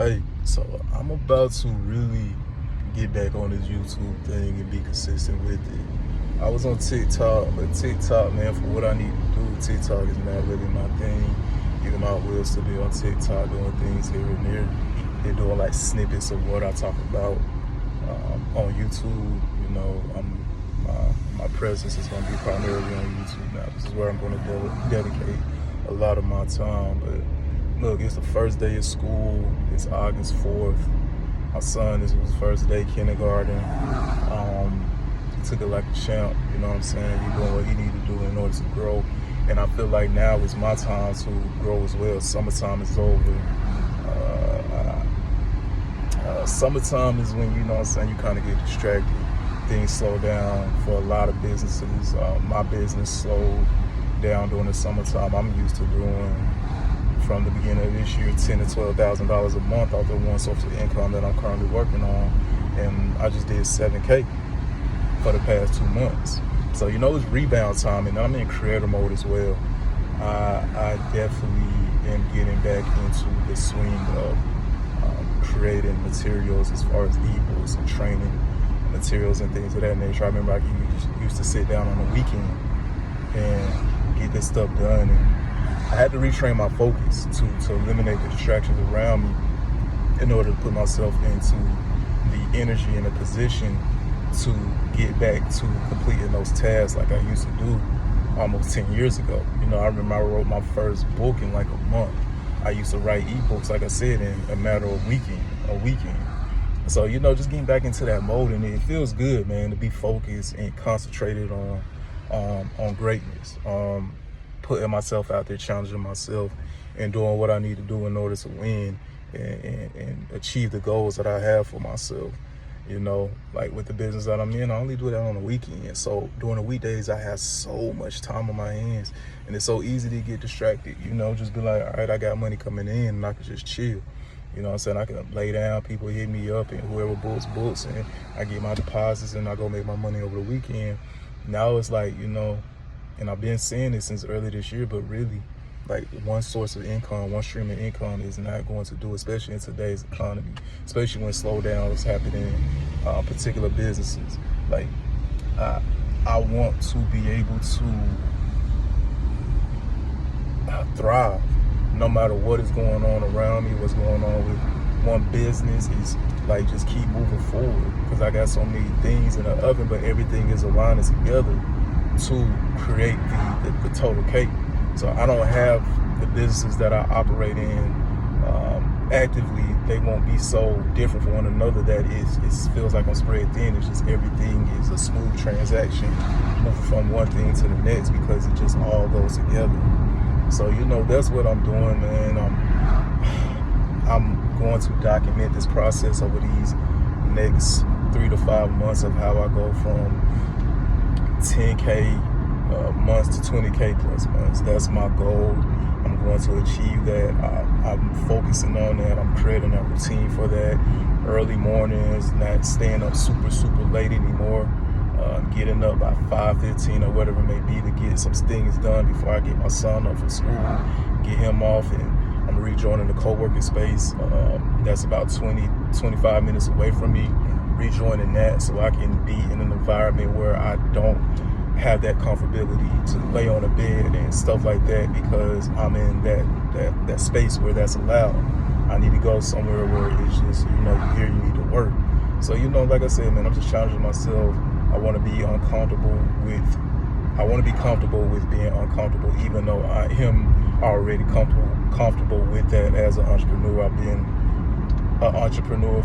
Hey, so I'm about to really get back on this YouTube thing and be consistent with it. I was on TikTok, but TikTok, man, for what I need to do, TikTok is not really my thing. Even though I will still be on TikTok doing things here and there. They're doing like snippets of what I talk about on YouTube. You know, my presence is going to be primarily on YouTube now. This is where I'm going to dedicate a lot of my time. But look, it's the first day of school. It's August 4th. My son, this was his first day kindergarten. He took it like a champ, you know what I'm saying? He's doing what he needed to do in order to grow. And I feel like now is my time to grow as well. Summertime is over. Summertime is when, you know what I'm saying, you kind of get distracted. Things slow down for a lot of businesses. My business slowed down during the summertime. I'm used to doing, from the beginning of this year, $10,000 to $12,000 a month off the one source of income that I'm currently working on, and I just did $7K for the past 2 months. So you know, it's rebound time, and I'm in creator mode as well. I definitely am getting back into the swing of creating materials as far as ebooks and training materials and things of that nature. I remember I used to sit down on the weekend and get this stuff done, and I had to retrain my focus to eliminate the distractions around me in order to put myself into the energy and the position to get back to completing those tasks like I used to do almost 10 years ago. You know, I remember I wrote my first book in like a month. I used to write ebooks, like I said, in a matter of a weekend. So, you know, just getting back into that mode, and it feels good, man, to be focused and concentrated on greatness. Putting myself out there, challenging myself, and doing what I need to do in order to win and achieve the goals that I have for myself. You know, like with the business that I'm in, I only do that on the weekend. So during the weekdays, I have so much time on my hands, and it's so easy to get distracted. You know, just be like, all right, I got money coming in, and I can just chill. You know what I'm saying? I can lay down, people hit me up, and whoever books, and I get my deposits, and I go make my money over the weekend. Now it's like, you know, and I've been saying this since early this year, but really, like, one source of income, one stream of income is not going to do, especially in today's economy, especially when slowdown is happening in particular businesses. Like, I want to be able to thrive no matter what is going on around me, what's going on with one business. Is like, just keep moving forward, because I got so many things in the oven, but everything is aligning together to create the total cake. So I don't have the businesses that I operate in actively. They won't be so different from one another that it feels like I'm spread thin. It's just everything is a smooth transaction, moving from one thing to the next, because it just all goes together. So, you know, that's what I'm doing, man. I'm going to document this process over these next 3 to 5 months of how I go from 10K months to 20K plus months. That's my goal. I'm going to achieve that. I'm focusing on that. I'm creating a routine for that. Early mornings, not staying up super late anymore. Getting up by 5:15 or whatever it may be to get some things done before I get my son up for school, get him off, and I'm rejoining the co-working space. That's about 20-25 minutes away from me. Rejoining that so I can be in an environment where I don't have that comfortability to lay on a bed and stuff like that, because I'm in that space where that's allowed. I need to go somewhere where it's just, you know, you need to work. So, you know, like I said, man, I'm just challenging myself. I want to be comfortable with being uncomfortable, even though I am already comfortable with that as an entrepreneur. I've been an entrepreneur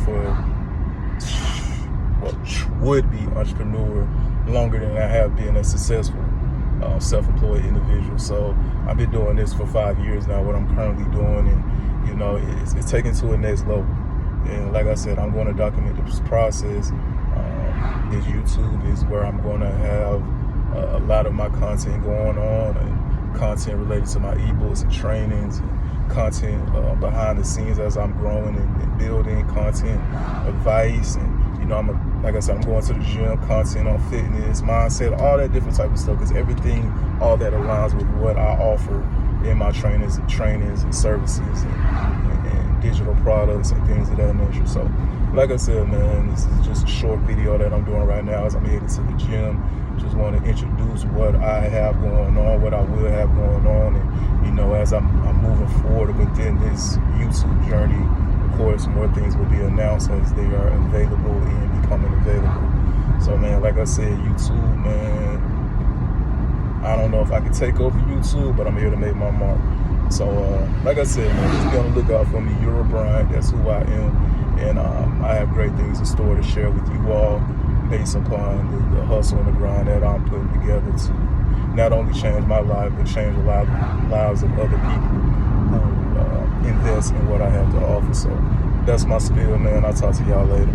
would be entrepreneur longer than I have been a successful self-employed individual. So I've been doing this for 5 years now, what I'm currently doing, and, you know, it's taken to a next level. And like I said, I'm going to document this process. This YouTube is where I'm going to have a lot of my content going on, and content related to my ebooks and trainings, and content behind the scenes as I'm growing and building content, advice, and, you know, like I said, I'm going to the gym, content on fitness, mindset, all that different type of stuff, because everything, all that aligns with what I offer in my trainings and services and digital products and things of that nature. So, like I said, man, this is just a short video that I'm doing right now as I'm headed to the gym. Just want to introduce what I have going on, what I will have going on, and, you know, as I'm moving forward within this YouTube journey, of course, more things will be announced as they are available and becoming available. So, man, like I said, YouTube, man, I don't know if I can take over YouTube, but I'm here to make my mark. So, like I said, man, just be on the lookout for me. Euro Bryant, that's who I am. And I have great things in store to share with you all based upon the hustle and the grind that I'm putting together to not only change my life, but change the lives of other people who invest in what I have to offer. So that's my spiel, man. I'll talk to y'all later.